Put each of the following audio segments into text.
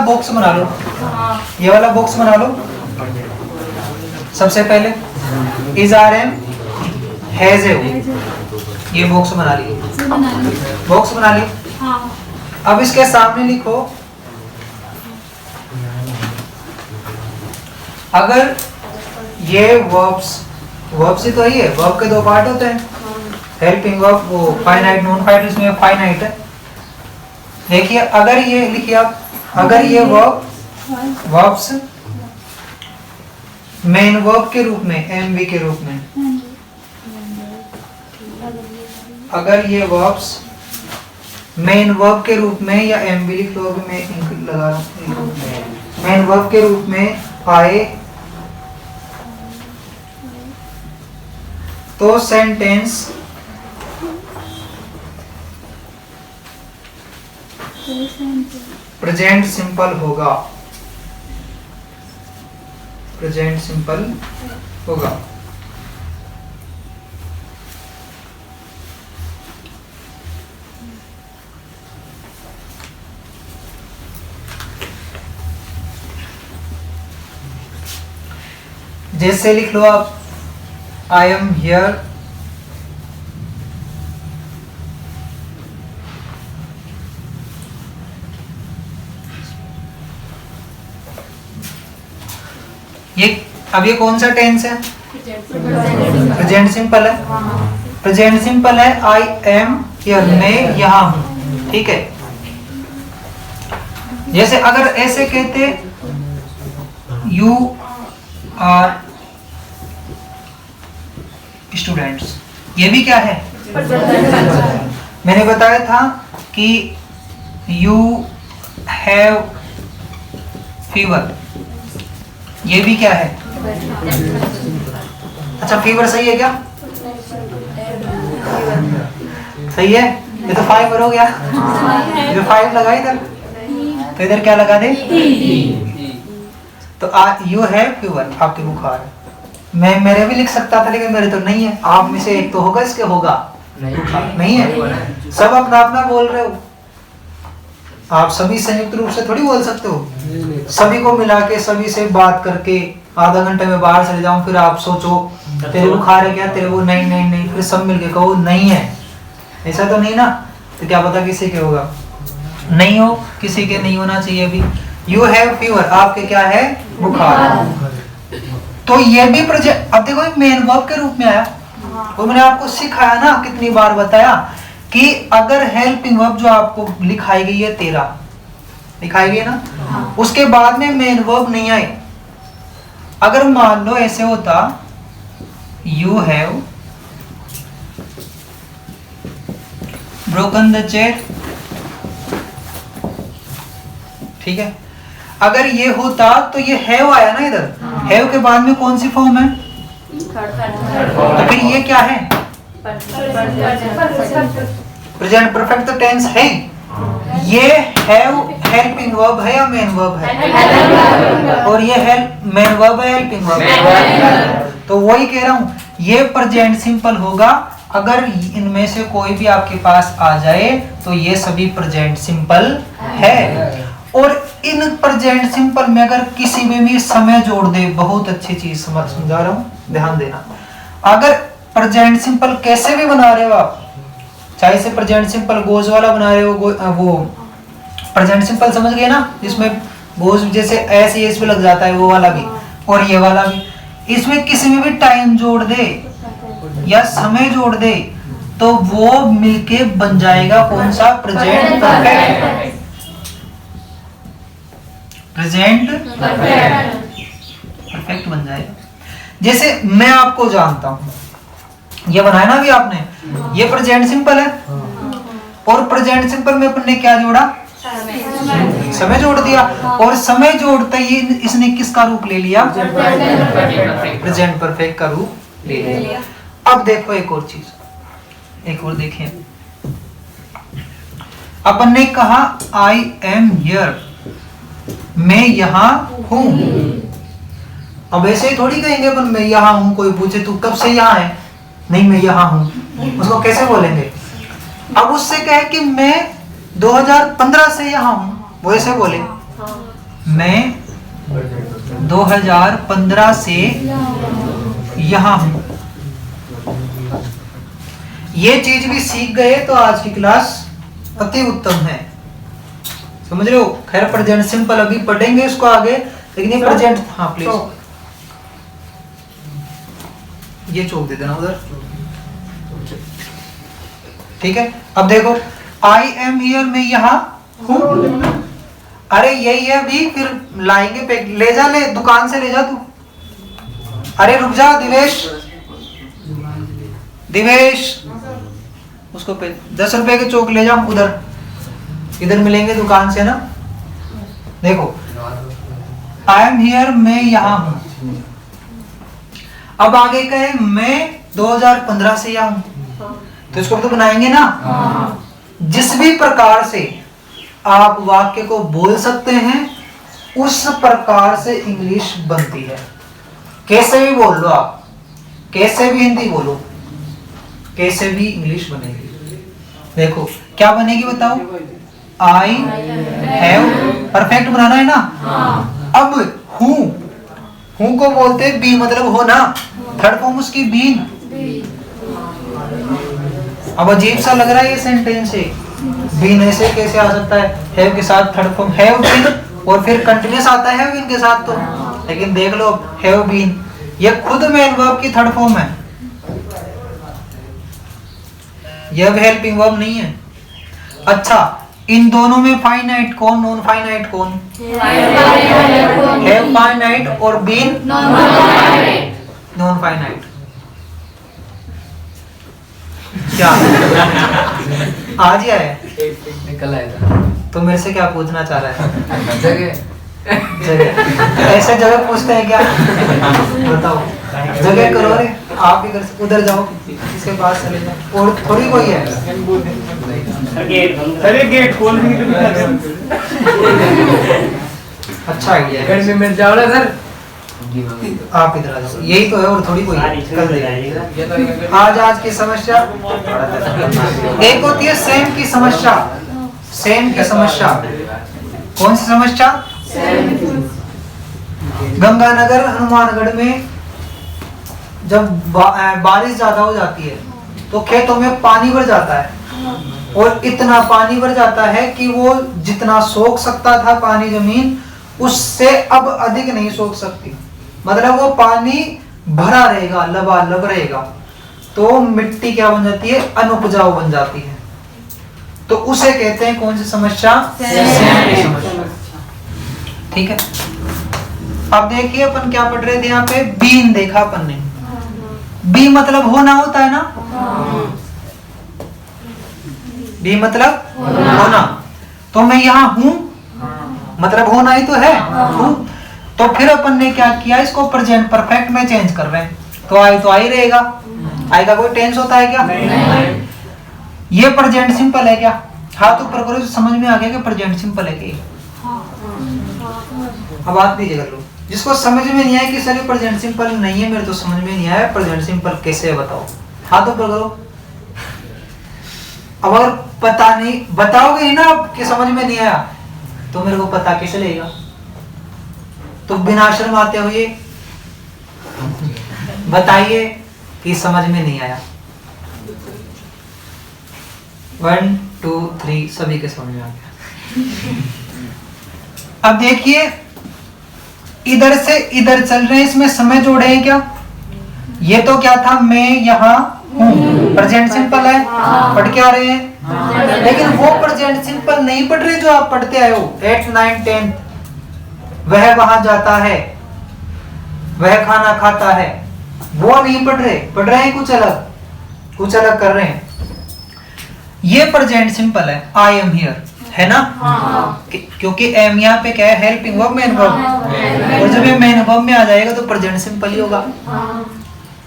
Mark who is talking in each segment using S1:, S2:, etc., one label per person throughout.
S1: Box बना लो, ये वाला बॉक्स बना लो। सबसे पहले is R M has A, ये बॉक्स बना लिए, बॉक्स बना लिए। अब इसके सामने लिखो अगर ये वर्ब्स ही तो ही है, वर्ब के दो पार्ट होते हैं, हेल्पिंग वर्ब वो फाइनाइट नॉन फाइनाइट, इसमें फाइनाइट है। देखिए अगर ये लिखिए आप, अगर ये वर्ब्स मेन वर्ब के रूप में, एमवी के रूप में, अगर ये वर्ब्स मेन वर्ब के रूप में या एमवी लिख लो, मैं इंक लगा रहा हूं, मेन वर्ब के रूप में आए तो सेंटेंस प्रेजेंट सिंपल होगा, प्रेजेंट सिंपल होगा। जैसे लिख लो आप, आई एम हियर ये, अब ये कौन सा टेंस है? प्रेजेंट सिंपल है, प्रेजेंट सिंपल है। आई एम हियर, मैं यहाँ हूं, ठीक है। जैसे अगर ऐसे कहते यू आर स्टूडेंट्स, ये भी क्या है? मैंने बताया था कि यू हैव फीवर, ये भी क्या है? अच्छा फीवर सही है क्या? सही है, ये तो फाइवर हो गया, ये 5 लगा इधर, तो इधर क्या लगा दे? तो यू हैव फीवर, आपके बुखार है। मैं मेरे भी लिख सकता था, लेकिन मेरे तो नहीं है। आप में से एक तो होगा, इसके होगा नहीं है, सब अपना अपना बोल रहे हो। आप सभी संयुक्त रूप से थोड़ी बोल सकते हो। सभी को मिला के, सभी से बात करके आधा घंटे में बाहर चले जाऊं, फिर आप सोचो तेरे बुखार है क्या, तेरे वो नहीं नहीं नहीं, फिर सब मिलके कहो नहीं है, ऐसा तो नहीं ना। तो क्या पता किसी के होगा, नहीं हो, किसी के नहीं होना चाहिए। अभी यू हैव फीवर, आपके क्या है? बुखार। तो ये भी प्रोजेक्ट, अब देखो मेन वर्ब के रूप में आया, वो मैंने आपको सिखाया ना, कितनी बार बताया कि अगर हेल्पिंग वर्ब जो आपको लिखाई गई है 13 लिखाई गई है ना, उसके बाद में मेन वर्ब नहीं आए। अगर मान लो ऐसे होता you have broken the chair, ठीक है। अगर ये होता तो ये हैव आया ना इधर, हैव के बाद में कौन सी फॉर्म है? तो फिर ये क्या है? प्रेजेंट परफेक्ट टेंस है। ये हैव हेल्पिंग वर्ब है या मेन वर्ब है? और ये हेल्प मेन वर्ब है, हेल्पिंग वर्ब है। तो वही कह रहा हूं, ये प्रेजेंट सिंपल होगा। अगर इनमें से कोई भी आपके पास आ जाए तो ये सभी प्रेजेंट सिंपल है। और इन प्रेजेंट सिंपल में अगर किसी में भी समय जोड़ दे, बहुत अच्छी चीज समझा रहा हूं, ध्यान देना। अगर प्रेजेंट सिंपल कैसे भी बना रहे हो आप, चाहे से प्रेजेंट सिंपल गोज वाला बना रहे हो, वो प्रेजेंट सिंपल समझ गए ना, जिसमें गोज जैसे ऐसे एस पे लग जाता है, वो वाला भी और ये वाला भी, इसमें किसी में भी टाइम जोड़ दे या समय जोड़ दे तो वो मिलके बन जाएगा कौन सा? Present perfect. प्रेजेंट परफेक्ट बन जाएगा। जैसे मैं आपको जानता हूं, ये बनाया ना अभी आपने, ये प्रेजेंट सिंपल है। और प्रेजेंट सिंपल में अपन ने क्या जोड़ा? समय जोड़ दिया। और समय जोड़ते ही इसने किसका रूप ले लिया? प्रेजेंट परफेक्ट का रूप ले लिया। अब देखो एक और चीज, एक और देखें। अपन ने कहा आई एम हियर, मैं यहाँ हूं। अब ऐसे ही थोड़ी कहेंगे अपन मैं यहाँ हूं, कोई पूछे तू कब से यहाँ है, नहीं मैं यहाँ हूं, उसको कैसे बोलेंगे? अब उससे कहे कि मैं 2015 से यहाँ हूं, वो ऐसे बोले मैं 2015 से यहाँ हूँ। ये चीज भी सीख गए तो आज की क्लास अति उत्तम है, समझ रहे हो। खैर प्रेजेंट सिंपल अभी पढ़ेंगे इसको आगे, लेकिन ये प्रेजेंट, हाँ प्लीज ये चौक दे देना उधर, ठीक है। अब देखो आई एम हियर, मैं यहाँ हूँ। अरे यही है अभी, फिर लाएंगे पे, ले जा, ले दुकान से ले जा तू। अरे रुक जा दिवेश, दिवेश उसको 10 रुपए के चौक ले जा उधर, इधर मिलेंगे दुकान से ना। देखो आई एम हियर, मैं यहाँ हूँ। अब आगे कहे मैं 2015 से यहाँ हूँ, तो इसको तो बनाएंगे ना। जिस भी प्रकार से आप वाक्य को बोल सकते हैं उस प्रकार से इंग्लिश बनती है। कैसे भी बोल लो आप, कैसे भी हिंदी बोलो, कैसे भी इंग्लिश बनेगी। देखो क्या बनेगी बताओ, आई हैव, परफेक्ट बनाना है ना। अब हूं को बोलते बी मतलब हो ना, थर्ड फॉर्म उसकी बीन। अब अजीब सा लग रहा है ये सेंटेंस है, बीन ऐसे कैसे आ सकता है, हैव के साथ थर्ड फॉर्म हैव बीन, और फिर कंटिन्यूस आता है बीन के साथ तो। लेकिन देख लो हैव बीन, ये खुद मेन वर्ब की थर्ड फॉर्म है, यह हेल्पिंग वर्ब नहीं है। अच्छा इन दोनों में फाइनाइट कौन, नॉन फाइनाइट कौन? हैव फाइनाइट और बीन नॉन फाइनाइट। क्या आज ही आया
S2: निकल आएगा,
S1: तो मेरे से क्या पूछना चाह रहा है?
S2: जगह
S1: जगह, ऐसे जगह पूछते हैं क्या? बताओ जगह करो रे, आप इधर उधर जाओ, इसके पास चले जाओ, और थोड़ी कोई है।
S3: अरे गेट खोल भी
S1: अच्छा आइडिया है,
S2: घर में मिल जाओ ना सर।
S1: आप इधर आ जाओ, यही तो है, और थोड़ी कोई है। कर देगा आज की समस्या एक होती है सेम की समस्या। सेम की समस्या कौन सी समस्या? गंगानगर हनुमानगढ़ में जब बारिश ज्यादा हो जाती है तो खेतों में पानी भर जाता है, और इतना पानी भर जाता है कि वो जितना सोख सकता था पानी जमीन, उससे अब अधिक नहीं सोख सकती। मतलब वो पानी भरा रहेगा, लबालब रहेगा, तो मिट्टी क्या बन जाती है? अनुपजाऊ बन जाती है। तो उसे कहते हैं कौन सी समस्या? सेम की समस्या। ठीक है। अब देखिए अपन क्या पढ़ रहे थे यहाँ पे, बीन देखा अपन ने। बी मतलब होना होता है ना, बी मतलब होना। तो मैं यहाँ हूं, मतलब होना ही तो है, हूं। तो फिर अपन ने क्या किया, इसको प्रेजेंट परफेक्ट में चेंज कर रहे हैं, तो आई तो आई रहेगा। आई का कोई टेंस होता है क्या? नहीं। ये प्रेजेंट सिंपल है क्या? हाथ ऊपर करो तो समझ में आ गया कि प्रेजेंट सिंपल है क्या? अब बात दीजिए कर लो, जिसको समझ में नहीं आया कि सर ये प्रेजेंट सिंपल नहीं है, मेरे तो समझ में नहीं आया प्रेजेंट सिंपल कैसे है, बताओ। हाथ ऊपर करो। अब अगर पता नहीं, बताओगे ही ना कि समझ में नहीं आया, तो मेरे को पता कैसे लगेगा? तो बिना शर्माते हुए बताइए कि समझ में नहीं आया। 1 2 3 सभी के समझ में आ गया। अब देखिए इधर से इधर चल रहे हैं, इसमें समय जोड़े हैं क्या? ये तो क्या था, मैं यहाँ हूँ, प्रेजेंट सिंपल है, पढ़ के आ रहे हैं। लेकिन वो प्रेजेंट सिंपल नहीं पढ़ रहे जो आप पढ़ते आए हो 8 9 10। वह वहां जाता है, वह खाना खाता है, वो नहीं पढ़ रहे, पढ़ रहे हैं कुछ अलग कर रहे हैं। ये प्रेजेंट सिंपल है, आई एम हियर, है ना? क्योंकि एम यहाँ पे क्या है? Helping verb, main verb. और जब ये मेन वर्ब में आ जाएगा तो प्रेजेंट सिंपल ही होगा।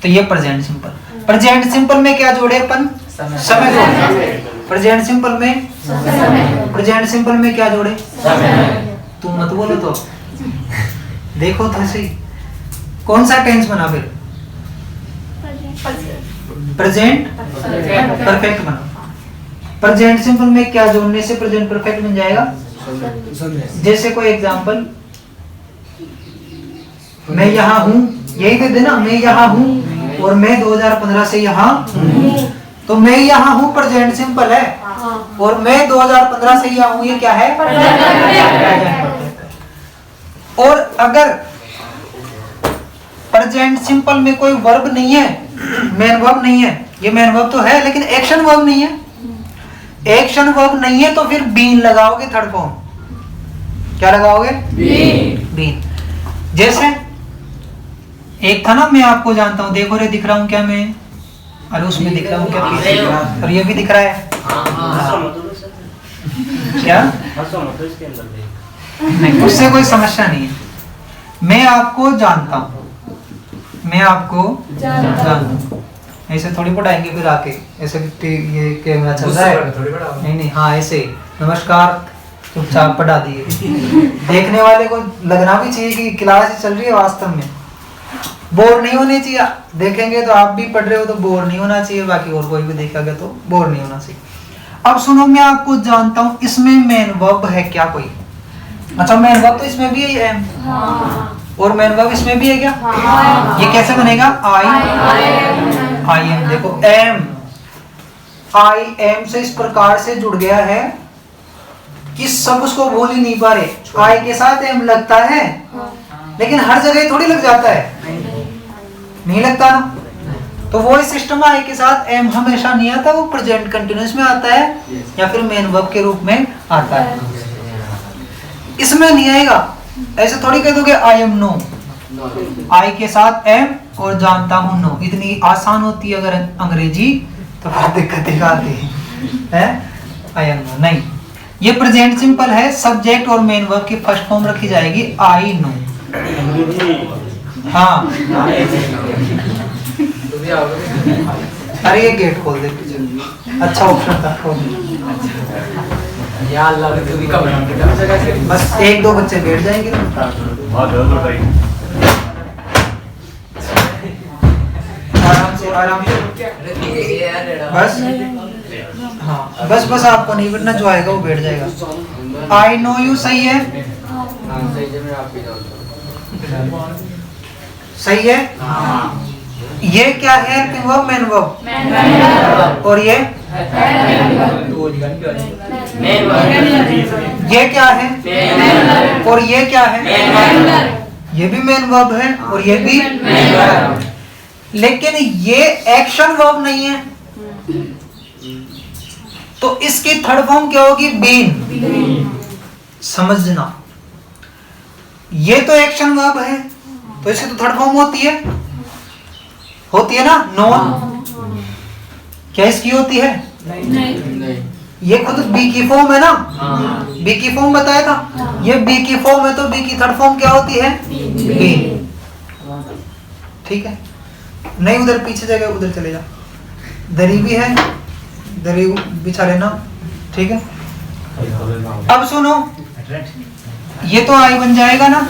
S1: तो ये प्रेजेंट सिंपल। प्रेजेंट सिंपल में क्या जोड़े अपन? समय जोड़े। प्रेजेंट सिंपल में क्या जोड़े? तुम मत बोलो तो, देखो तो सही कौन सा टेंस बना फिर? प्रेजेंट परफेक्ट बना। प्रेजेंट सिंपल में क्या जोड़ने से प्रेजेंट परफेक्ट बन जाएगा? जैसे कोई एग्जांपल, मैं यहाँ हूँ, यही दे देना, मैं यहाँ हूँ और मैं 2015 से यहाँ हूँ। तो मैं यहाँ हूँ प्रेजेंट सिंपल है और मैं 2015 से यहाँ हूँ, ये क्या है? और अगर प्रेजेंट सिंपल में कोई वर्ब नहीं है, मेन वर्ब नहीं है, ये मेन वर्ब तो है लेकिन एक्शन वर्ब नहीं है, एक्शन वर्ब नहीं है, तो फिर बीन लगाओगे थर्ड फॉर्म। क्या लगाओगे? बीन। जैसे एक था ना, मैं आपको जानता हूँ, देखो रे दिख रहा हूँ क्या मैं? अरे उसमें दिख रहा हूँ क्या? और ये भी दिख रहा है क्या? नहीं, उससे कोई समस्या नहीं है। मैं आपको जानता हूँ, मैं आपको जानता हूँ। ऐसे थोड़ी पढ़ाएंगे फिर आके, ऐसे ये कैमरा चल रहा है, नहीं नहीं, हाँ ऐसे नमस्कार चुपचाप पढ़ा दिए। देखने वाले को लगना भी चाहिए कि क्लास ही चल रही है, वास्तव में बोर नहीं होने चाहिए। देखेंगे तो आप भी पढ़ रहे हो तो बोर नहीं होना चाहिए, बाकी और कोई भी देखेगा तो बोर नहीं होना चाहिए। अब सुनो, मैं आपको जानता हूँ, इसमें मेन वर्ब है क्या कोई? अच्छा, मेन वर्ब तो इसमें भी है एम, और मेन वर्ब इसमें भी है क्या? ये कैसे बनेगा? I am. देखो एम, आई एम से इस प्रकार से जुड़ गया है कि सब उसको भूल ही नहीं पा रहे। आई के साथ एम लगता है लेकिन हर जगह थोड़ी लग जाता है, नहीं लगता ना। तो वो सिस्टम आई के साथ एम हमेशा नहीं आता, वो प्रेजेंट कंटिन्यूअस में आता है या फिर मेन वर्ब के रूप में आता है। इसमें नहीं आएगा, ऐसे थोड़ी कह दोगे आई एम नो, आई के साथ एम और जानता हूं नो। इतनी आसान होती है अगर अंग्रेजी, तो फिर दिक्कतें आती है। आई एम नो नहीं, ये प्रेजेंट सिंपल है, सब्जेक्ट और मेन वर्ब की फर्स्ट फॉर्म रखी जाएगी आई नो। हाँ, अरे ये गेट खोल दे पीछे, अच्छा ऑप्शन था, खोल दे। बस एक दो बच्चे बैठ जाएंगे ना, आराम से बस। हाँ बस बस, आपको नहीं बैठना, जो आएगा वो बैठ जाएगा। आई नो यू सही है, सही है। ये क्या है? Helping verb, main verb. और ये क्या है? और ये क्या है? ये भी मेन वर्ब है और ये भी, लेकिन ये एक्शन वर्ब नहीं है, तो इसकी थर्ड फॉर्म क्या होगी? बीन। समझना, ये तो एक्शन वर्ब है तो इसकी तो थर्ड फॉर्म होती है ना, नॉन। क्या इसकी होती है? नहीं। ये खुद बी की फॉर्म है ना, बी की फॉर्म बताया था, ये बी की फॉर्म है तो बी की थर्ड फॉर्म क्या होती है? बी। ठीक है, नहीं उधर पीछे जगह, उधर चले जा, दरी भी है, दरी बिछा लेना। ठीक है, अब सुनो, ये तो आई बन जाएगा ना।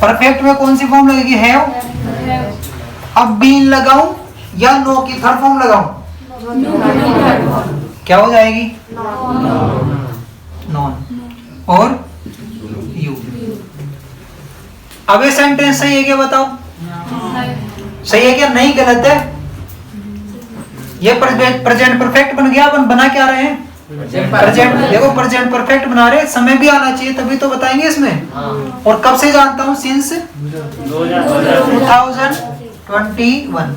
S1: परफेक्ट में कौन सी फॉर्म लगेगी? हैव। अब बीन लगाऊं या नो की थर्ड फॉर्म लगाऊं? क्या हो जाएगी? नॉन। और यू। अब ये सेंटेंस सही है क्या? बताओ, सही है क्या? नहीं, गलत है। ये प्रेजेंट परफेक्ट बन गया। अपन बना क्या रहे हैं? प्रेजेंट। देखो प्रेजेंट परफेक्ट बना रहे, समय भी आना चाहिए तभी तो बताएंगे इसमें। और कब से जानता हूँ? सिंस 2021,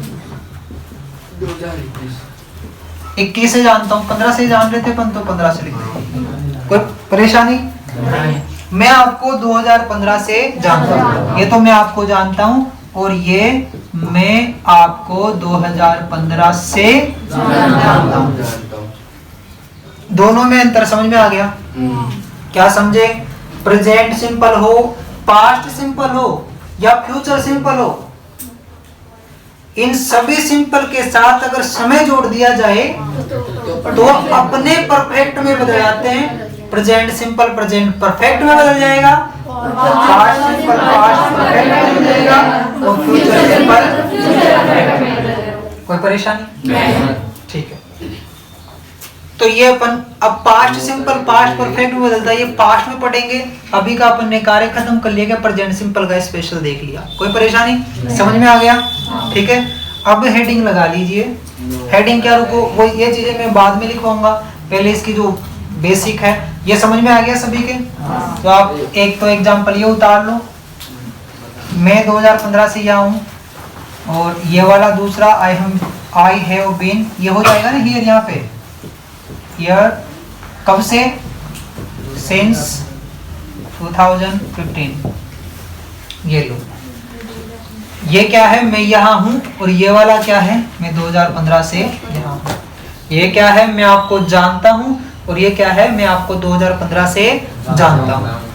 S1: 21 से जानता हूँ, 15 से जान रहे थे अपन, तो 15 से लिख रहे। कोई परेशानी? मैं आपको 2015 से जानता हूँ, ये तो मैं आपको जानता हूँ, और ये मैं आपको 2015 से जानता हूँ। दोनों में अंतर समझ में आ गया? क्या समझे? प्रेजेंट सिंपल हो, पास्ट सिंपल हो या फ्यूचर सिंपल हो, इन सभी सिंपल के साथ अगर समय जोड़ दिया जाए तो अपने परफेक्ट में बदल जाते हैं। प्रेजेंट सिंपल प्रेजेंट परफेक्ट में बदल जाएगा, पास्ट सिंपल पास्ट परफेक्ट में बदल जाएगा, और फ्यूचर सिंपल। कोई परेशानी? ठीक है। तो ये अपन अब पास्ट सिंपल पास्ट परफेक्ट में बदलता है, ये पास्ट में पढ़ेंगे। अभी का अपन ने कार्य खत्म कर लिया, प्रेजेंट सिंपल का स्पेशल देख लिया, कोई परेशानी समझ में आ गया? ठीक है, अब हेडिंग लगा लीजिए। हेडिंग क्या, रुको वो ये चीजें मैं बाद में लिखवाऊंगा, पहले इसकी जो बेसिक है ये समझ में आ गया सभी के? तो आप एक तो एग्जांपल ये उतार लो, मैं 2015 से यहाँ हूँ, और ये वाला दूसरा आई हैव बीन, ये हो जाएगा ना हियर, यहाँ पे हियर कब से, सिंस 2015। ये लो, ये क्या है, मैं यहाँ हूँ, और ये वाला क्या है, मैं 2015 से यहाँ हूँ। ये क्या है, मैं आपको जानता हूँ, और ये क्या है, मैं आपको 2015 से जानता हूँ।